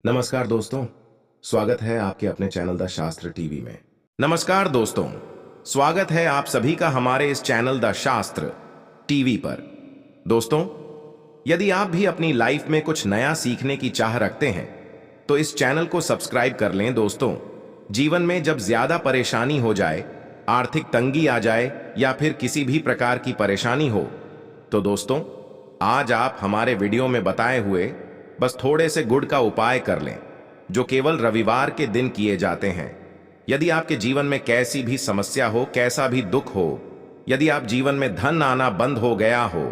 नमस्कार दोस्तों, स्वागत है आपके अपने चैनल द शास्त्र टीवी में। नमस्कार दोस्तों, स्वागत है आप सभी का हमारे इस चैनल द शास्त्र टीवी पर। दोस्तों, यदि आप भी अपनी लाइफ में कुछ नया सीखने की चाह रखते हैं तो इस चैनल को सब्सक्राइब कर लें। दोस्तों, जीवन में जब ज्यादा परेशानी हो जाए, आर्थिक तंगी आ जाए या फिर किसी भी प्रकार की परेशानी हो, तो दोस्तों आज आप हमारे वीडियो में बताए हुए बस थोड़े से गुड़ का उपाय कर लें, जो केवल रविवार के दिन किए जाते हैं। यदि आपके जीवन में कैसी भी समस्या हो, कैसा भी दुख हो, यदि आप जीवन में धन आना बंद हो गया हो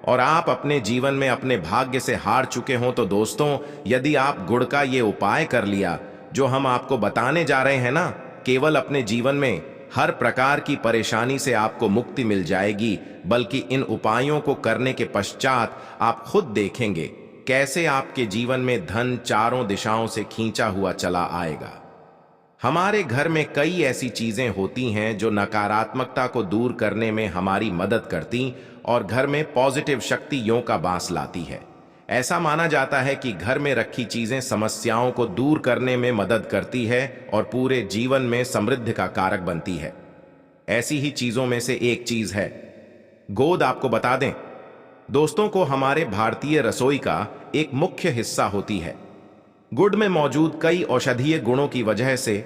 और आप अपने जीवन में अपने भाग्य से हार चुके हो, तो दोस्तों यदि आप गुड़ का ये उपाय कर लिया जो हम आपको बताने जा रहे हैं ना, केवल अपने जीवन में हर प्रकार की परेशानी से आपको मुक्ति मिल जाएगी। बल्कि इन उपायों को करने के पश्चात आप खुद देखेंगे कैसे आपके जीवन में धन चारों दिशाओं से खींचा हुआ चला आएगा। हमारे घर में कई ऐसी चीजें होती हैं जो नकारात्मकता को दूर करने में हमारी मदद करती और घर में पॉजिटिव शक्तियों का बास लाती है। ऐसा माना जाता है कि घर में रखी चीजें समस्याओं को दूर करने में मदद करती है और पूरे जीवन में समृद्धि का कारक बनती है। ऐसी ही चीजों में से एक चीज है गोंद। आपको बता दें दोस्तों को, हमारे भारतीय रसोई का एक मुख्य हिस्सा होती है। गुड़ में मौजूद कई औषधीय गुणों की वजह से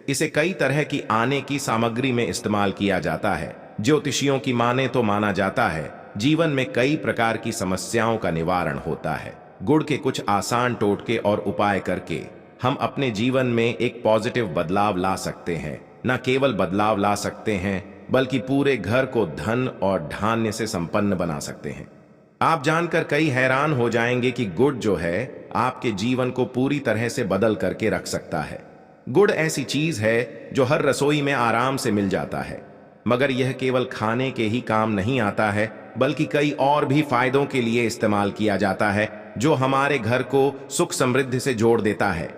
इसे कई तरह की आने की सामग्री में इस्तेमाल किया जाता है। ज्योतिषियों की माने तो माना जाता है जीवन में कई प्रकार की समस्याओं का निवारण होता है। गुड़ के कुछ आसान टोटके और उपाय करके हम अपने जीवन में एक पॉजिटिव बदलाव ला सकते हैं। न केवल बदलाव ला सकते हैं बल्कि पूरे घर को धन और धान्य से संपन्न बना सकते हैं। आप जानकर कई हैरान हो जाएंगे कि गुड़ जो है आपके जीवन को पूरी तरह से बदल करके रख सकता है। गुड़ ऐसी चीज है जो हर रसोई में आराम से मिल जाता है, मगर यह केवल खाने के ही काम नहीं आता है बल्कि कई और भी फायदों के लिए इस्तेमाल किया जाता है, जो हमारे घर को सुख समृद्धि से जोड़ देता है।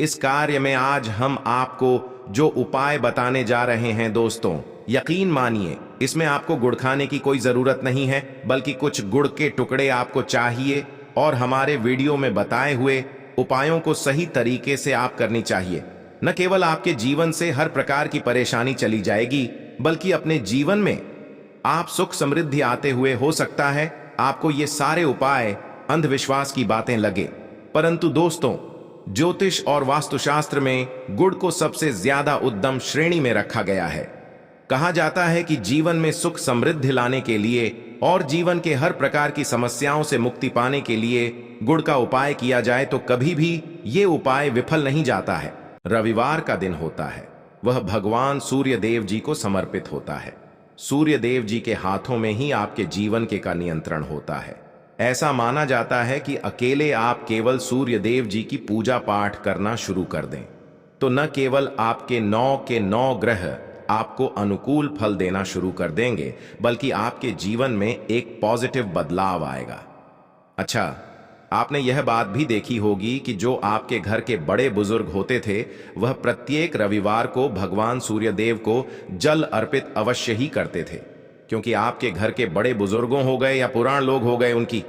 इस कार्य में आज हम आपको जो उपाय बताने जा रहे हैं दोस्तों, यकीन मानिए इसमें आपको गुड़ खाने की कोई जरूरत नहीं है, बल्कि कुछ गुड़ के टुकड़े आपको चाहिए और हमारे वीडियो में बताए हुए उपायों को सही तरीके से आप करनी चाहिए। न केवल आपके जीवन से हर प्रकार की परेशानी चली जाएगी, बल्कि अपने जीवन में आप सुख समृद्धि आते हुए हो सकता है आपको ये सारे उपाय अंधविश्वास की बातें लगे, परंतु दोस्तों ज्योतिष और वास्तुशास्त्र में गुड़ को सबसे ज्यादा उत्तम श्रेणी में रखा गया है। कहा जाता है कि जीवन में सुख समृद्धि लाने के लिए और जीवन के हर प्रकार की समस्याओं से मुक्ति पाने के लिए गुड़ का उपाय किया जाए तो कभी भी ये उपाय विफल नहीं जाता है। रविवार का दिन होता है, वह भगवान सूर्य देव जी को समर्पित होता है। सूर्य देव जी के हाथों में ही आपके जीवन के का नियंत्रण होता है। ऐसा माना जाता है कि अकेले आप केवल सूर्य देव जी की पूजा पाठ करना शुरू कर दें तो न केवल आपके 9 के 9 ग्रह आपको अनुकूल फल देना शुरू कर देंगे, बल्कि आपके जीवन में एक पॉजिटिव बदलाव आएगा। अच्छा, आपने यह बात भी देखी होगी कि जो आपके घर के बड़े बुजुर्ग होते थे, वह प्रत्येक रविवार को भगवान सूर्यदेव को जल अर्पित अवश्य ही करते थे, क्योंकि आपके घर के बड़े बुजुर्गों हो गए या पुराण लोग हो गए, उनकी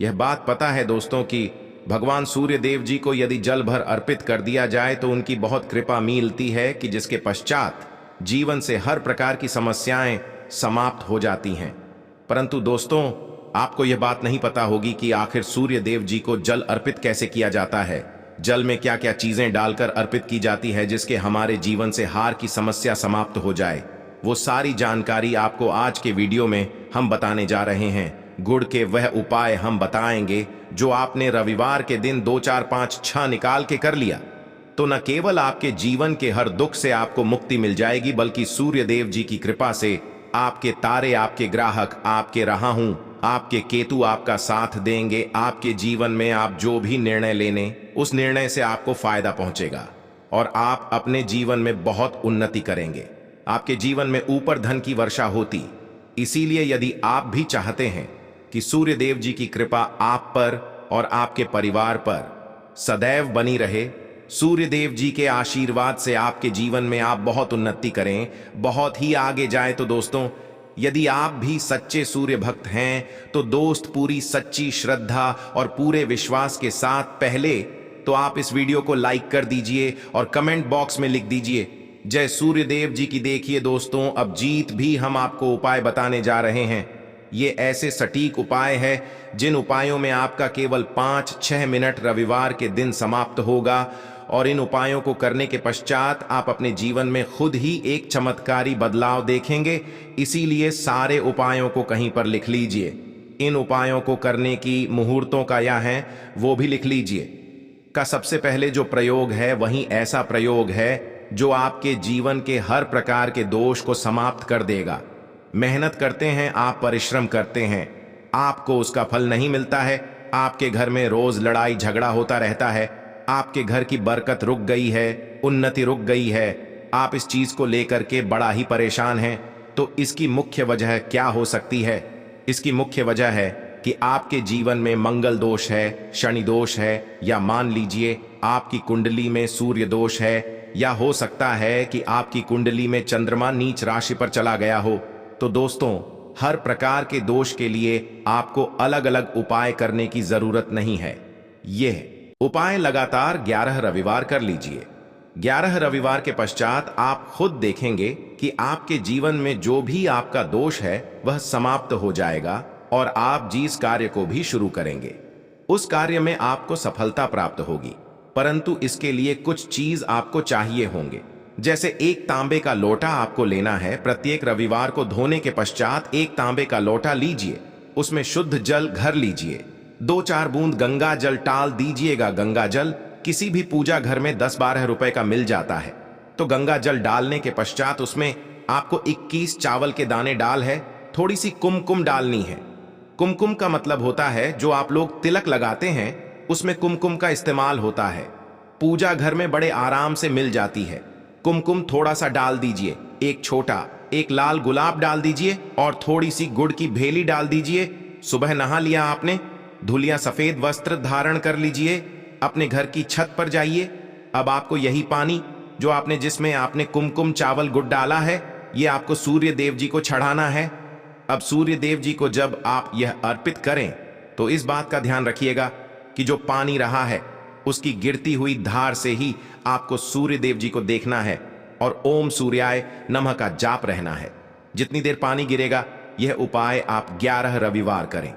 यह बात पता है दोस्तों कि भगवान सूर्यदेव जी को यदि जल भर अर्पित कर दिया जाए तो उनकी बहुत कृपा मिलती है कि जिसके पश्चात जीवन से हर प्रकार की समस्याएं समाप्त हो जाती हैं। परंतु दोस्तों आपको यह बात नहीं पता होगी कि आखिर सूर्य देव जी को जल अर्पित कैसे किया जाता है। जल में क्या क्या चीजें डालकर अर्पित की जाती है जिसके हमारे जीवन से हार की समस्या समाप्त हो जाए, वो सारी जानकारी आपको आज के वीडियो में हम बताने जा रहे हैं। गुड़ के वह उपाय हम बताएंगे जो आपने रविवार के दिन 2 4 5 6 निकाल के कर लिया तो न केवल आपके जीवन के हर दुख से आपको मुक्ति मिल जाएगी, बल्कि सूर्य देव जी की कृपा से आपके तारे, आपके ग्राहक, आपके राहु, आपके केतु आपका साथ देंगे। आपके जीवन में आप जो भी निर्णय लेने, उस निर्णय से आपको फायदा पहुंचेगा और आप अपने जीवन में बहुत उन्नति करेंगे। आपके जीवन में ऊपर धन की वर्षा होती। इसीलिए यदि आप भी चाहते हैं कि सूर्य देव जी की कृपा आप पर और आपके परिवार पर सदैव बनी रहे, सूर्य देव जी के आशीर्वाद से आपके जीवन में आप बहुत उन्नति करें, बहुत ही आगे जाए, तो दोस्तों यदि आप भी सच्चे सूर्य भक्त हैं तो दोस्त पूरी सच्ची श्रद्धा और पूरे विश्वास के साथ पहले तो आप इस वीडियो को लाइक कर दीजिए और कमेंट बॉक्स में लिख दीजिए जय सूर्यदेव जी की। देखिए दोस्तों, अब जीत भी हम आपको उपाय बताने जा रहे हैं। ये ऐसे सटीक उपाय है जिन उपायों में आपका केवल 5-6 मिनट रविवार के दिन समाप्त होगा और इन उपायों को करने के पश्चात आप अपने जीवन में खुद ही एक चमत्कारी बदलाव देखेंगे। इसीलिए सारे उपायों को कहीं पर लिख लीजिए। इन उपायों को करने की मुहूर्तों का या है वो भी लिख लीजिए। का सबसे पहले जो प्रयोग है वही ऐसा प्रयोग है जो आपके जीवन के हर प्रकार के दोष को समाप्त कर देगा। मेहनत करते हैं आप, परिश्रम करते हैं, आपको उसका फल नहीं मिलता है। आपके घर में रोज लड़ाई झगड़ा होता रहता है, आपके घर की बरकत रुक गई है, उन्नति रुक गई है, आप इस चीज को लेकर के बड़ा ही परेशान हैं। तो इसकी मुख्य वजह क्या हो सकती है? इसकी मुख्य वजह है कि आपके जीवन में मंगल दोष है, शनि दोष है, या मान लीजिए आपकी कुंडली में सूर्य दोष है, या हो सकता है कि आपकी कुंडली में चंद्रमा नीच राशि पर चला गया हो। तो दोस्तों, हर प्रकार के दोष के लिए आपको अलग अलग उपाय करने की जरूरत नहीं है। यह उपाय लगातार 11 रविवार कर लीजिए। 11 रविवार के पश्चात आप खुद देखेंगे कि आपके जीवन में जो भी आपका दोष है वह समाप्त हो जाएगा और आप जिस कार्य को भी शुरू करेंगे उस कार्य में आपको सफलता प्राप्त होगी। परंतु इसके लिए कुछ चीज आपको चाहिए होंगे। जैसे एक तांबे का लोटा आपको लेना है। प्रत्येक रविवार को धोने के पश्चात एक तांबे का लोटा लीजिए, उसमें शुद्ध जल घर लीजिए, 2-4 बूंद गंगा जल डाल दीजिएगा। गंगा जल किसी भी पूजा घर में 10-12 रुपए का मिल जाता है। तो गंगा जल डालने के पश्चात उसमें आपको 21 चावल के दाने डाल है, थोड़ी सी कुमकुम डालनी है। कुमकुम का मतलब होता है जो आप लोग तिलक लगाते हैं उसमें कुमकुम का इस्तेमाल होता है। पूजा घर में बड़े आराम से मिल जाती है। कुमकुम थोड़ा सा डाल दीजिए, एक छोटा, एक लाल गुलाब डाल दीजिए और थोड़ी सी गुड़ की भेली डाल दीजिए। सुबह नहा लिया आपने, धुलिया सफेद वस्त्र धारण कर लीजिए, अपने घर की छत पर जाइए। अब आपको यही पानी जो आपने जिसमें आपने कुमकुम चावल गुड़ डाला है, ये आपको सूर्य देव जी को चढ़ाना है। अब सूर्य देव जी को जब आप यह अर्पित करें तो इस बात का ध्यान रखिएगा कि जो पानी रहा है उसकी गिरती हुई धार से ही आपको सूर्य देव जी को देखना है और ओम सूर्याय नमः का जाप रहना है। जितनी देर पानी गिरेगा यह उपाय आप 11 रविवार करें।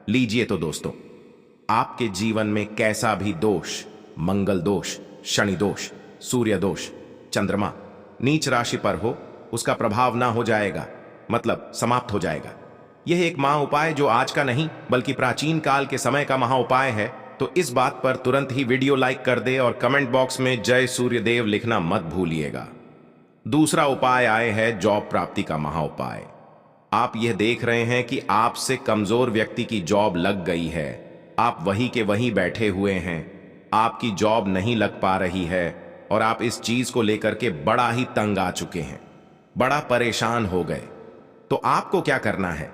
लीजिए तो दोस्तों, आपके जीवन में कैसा भी दोष, मंगल दोष, शनि दोष, सूर्य दोष, चंद्रमा नीच राशि पर हो, उसका प्रभाव ना हो जाएगा, मतलब समाप्त हो जाएगा। यह एक महा उपाय जो आज का नहीं बल्कि प्राचीन काल के समय का महा उपाय है। तो इस बात पर तुरंत ही वीडियो लाइक कर दे और कमेंट बॉक्स में जय सूर्यदेव लिखना मत भूलिएगा। दूसरा उपाय आए है जॉब प्राप्ति का महा उपाय। आप यह देख रहे हैं कि आपसे कमजोर व्यक्ति की जॉब लग गई है, आप वहीं के वहीं बैठे हुए हैं, आपकी जॉब नहीं लग पा रही है और आप इस चीज को लेकर के बड़ा ही तंग आ चुके हैं, बड़ा परेशान हो गए। तो आपको क्या करना है?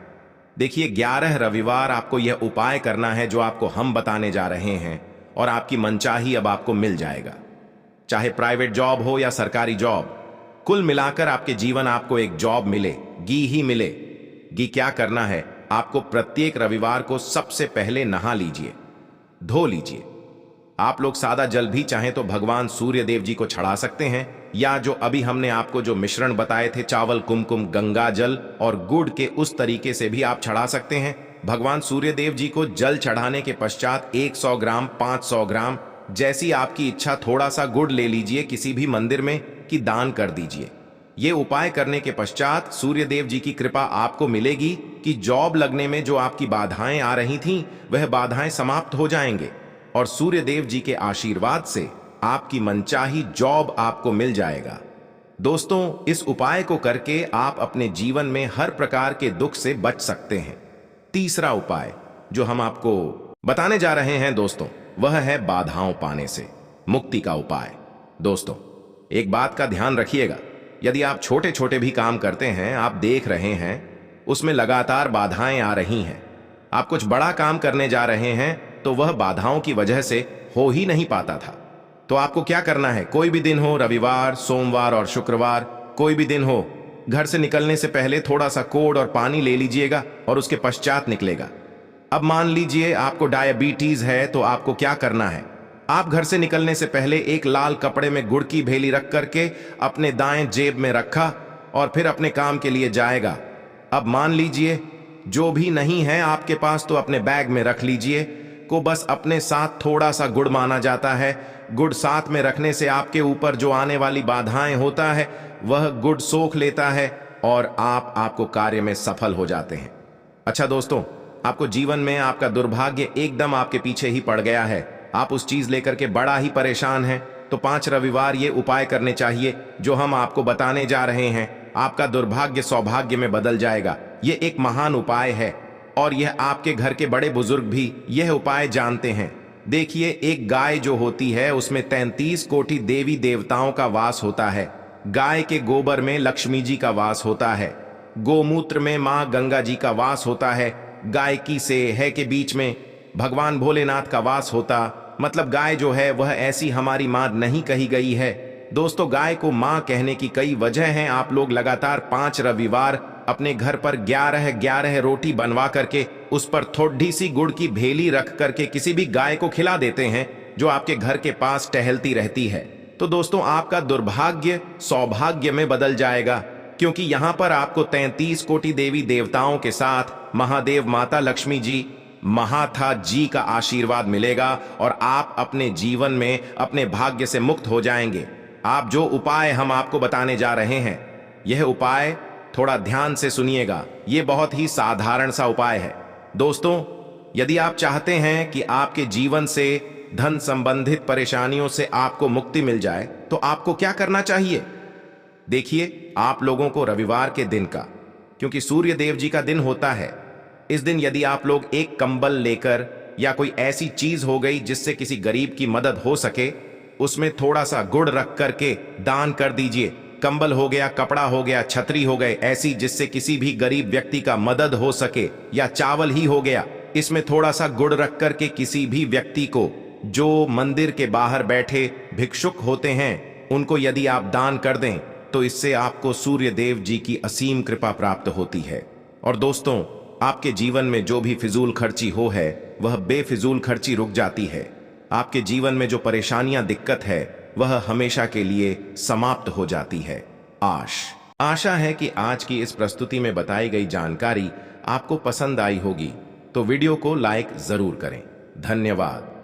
देखिए, 11 रविवार आपको यह उपाय करना है जो आपको हम बताने जा रहे हैं और आपकी मनचाही अब आपको मिल जाएगा। चाहे प्राइवेट जॉब हो या सरकारी जॉब, कुल मिलाकर आपके जीवन आपको एक जॉब मिलेगी ही मिलेगी। क्या करना है? आपको प्रत्येक रविवार को सबसे पहले नहा लीजिए, धो लीजिए। आप लोग सादा जल भी चाहें तो भगवान सूर्य देव जी को चढ़ा सकते हैं, या जो अभी हमने आपको जो मिश्रण बताए थे चावल, कुमकुम, गंगा जल और गुड़ के, उस तरीके से भी आप चढ़ा सकते हैं। भगवान सूर्य देव जी को जल चढ़ाने के पश्चात 100 ग्राम, 500 ग्राम, जैसी आपकी इच्छा, थोड़ा सा गुड़ ले लीजिए किसी भी मंदिर में कि दान कर दीजिए। ये उपाय करने के पश्चात सूर्य देव जी की कृपा आपको मिलेगी कि जॉब लगने में जो आपकी बाधाएं आ रही थीं वह बाधाएं समाप्त हो जाएंगे और सूर्य देव जी के आशीर्वाद से आपकी मनचाही जॉब आपको मिल जाएगा। दोस्तों, इस उपाय को करके आप अपने जीवन में हर प्रकार के दुख से बच सकते हैं। तीसरा उपाय जो हम आपको बताने जा रहे हैं दोस्तों, वह है बाधाओं पाने से मुक्ति का उपाय। दोस्तों, एक बात का ध्यान रखिएगा, यदि आप छोटे छोटे भी काम करते हैं, आप देख रहे हैं उसमें लगातार बाधाएं आ रही हैं, आप कुछ बड़ा काम करने जा रहे हैं तो वह बाधाओं की वजह से हो ही नहीं पाता था, तो आपको क्या करना है? कोई भी दिन हो, रविवार, सोमवार और शुक्रवार, कोई भी दिन हो, घर से निकलने से पहले थोड़ा सा कोड़ और पानी ले लीजिएगा और उसके पश्चात निकलेगा। अब मान लीजिए आपको डायबिटीज है, तो आपको क्या करना है? आप घर से निकलने से पहले एक लाल कपड़े में गुड़ की भेली रख करके अपने दाएं जेब में रखा और फिर अपने काम के लिए जाएगा। अब मान लीजिए जो भी नहीं है आपके पास तो अपने बैग में रख लीजिए को बस अपने साथ थोड़ा सा गुड़ माना जाता है। गुड़ साथ में रखने से आपके ऊपर जो आने वाली बाधाएं होता है वह गुड़ सोख लेता है और आपको कार्य में सफल हो जाते हैं। अच्छा दोस्तों, आपको जीवन में आपका दुर्भाग्य एकदम आपके पीछे ही पड़ गया है, आप उस चीज लेकर के बड़ा ही परेशान हैं, तो 5 रविवार ये उपाय करने चाहिए जो हम आपको बताने जा रहे हैं। आपका दुर्भाग्य सौभाग्य में बदल जाएगा। ये एक महान उपाय है और यह आपके घर के बड़े बुजुर्ग भी यह उपाय जानते हैं। देखिए, एक गाय जो होती है उसमें 33 कोटि देवी देवताओं का वास होता है। गाय के गोबर में लक्ष्मी जी का वास होता है, गोमूत्र में माँ गंगा जी का वास होता है, गायकी से है के बीच में भगवान भोलेनाथ का वास होता। मतलब गाय जो है वह ऐसी हमारी माँ नहीं कही गई है। दोस्तों, गाय को माँ कहने की कई वजह हैं। आप लोग लगातार 5 रविवार अपने घर पर 11 रोटी बनवा करके उस पर थोड़ी सी गुड़ की भेली रख करके किसी भी गाय को खिला देते हैं जो आपके घर के पास टहलती रहती है। तो दोस्तों, आपका दुर्भाग्य सौभाग्य में बदल जाएगा, क्योंकि यहां पर आपको 33 कोटि देवी देवताओं के साथ महादेव माता लक्ष्मी जी, महाथा जी का आशीर्वाद मिलेगा और आप अपने जीवन में अपने भाग्य से मुक्त हो जाएंगे। आप जो उपाय हम आपको बताने जा रहे हैं, यह उपाय थोड़ा ध्यान से सुनिएगा। यह बहुत ही साधारण सा उपाय है। दोस्तों, यदि आप चाहते हैं कि आपके जीवन से धन संबंधित परेशानियों से आपको मुक्ति मिल जाए, तो आपको क्या करना चाहिए? देखिए, आप लोगों को रविवार के दिन का, क्योंकि सूर्य देव जी का दिन होता है, इस दिन यदि आप लोग एक कंबल लेकर या कोई ऐसी चीज हो गई जिससे किसी गरीब की मदद हो सके, उसमें थोड़ा सा गुड़ रख करके दान कर दीजिए। कंबल हो गया, कपड़ा हो गया, छतरी हो गए, ऐसी जिससे किसी भी गरीब व्यक्ति का मदद हो सके, या चावल ही हो गया, इसमें थोड़ा सा गुड़ रख करके किसी भी व्यक्ति को जो मंदिर के बाहर बैठे भिक्षुक होते हैं उनको यदि आप दान कर दें तो इससे आपको सूर्य देव जी की असीम कृपा प्राप्त होती है। और दोस्तों, आपके जीवन में जो भी फिजूल खर्ची हो है वह बेफिजूल खर्ची रुक जाती है। आपके जीवन में जो दिक्कत है वह हमेशा के लिए समाप्त हो जाती है। आशा है कि आज की इस प्रस्तुति में बताई गई जानकारी आपको पसंद आई होगी, तो वीडियो को लाइक जरूर करें। धन्यवाद।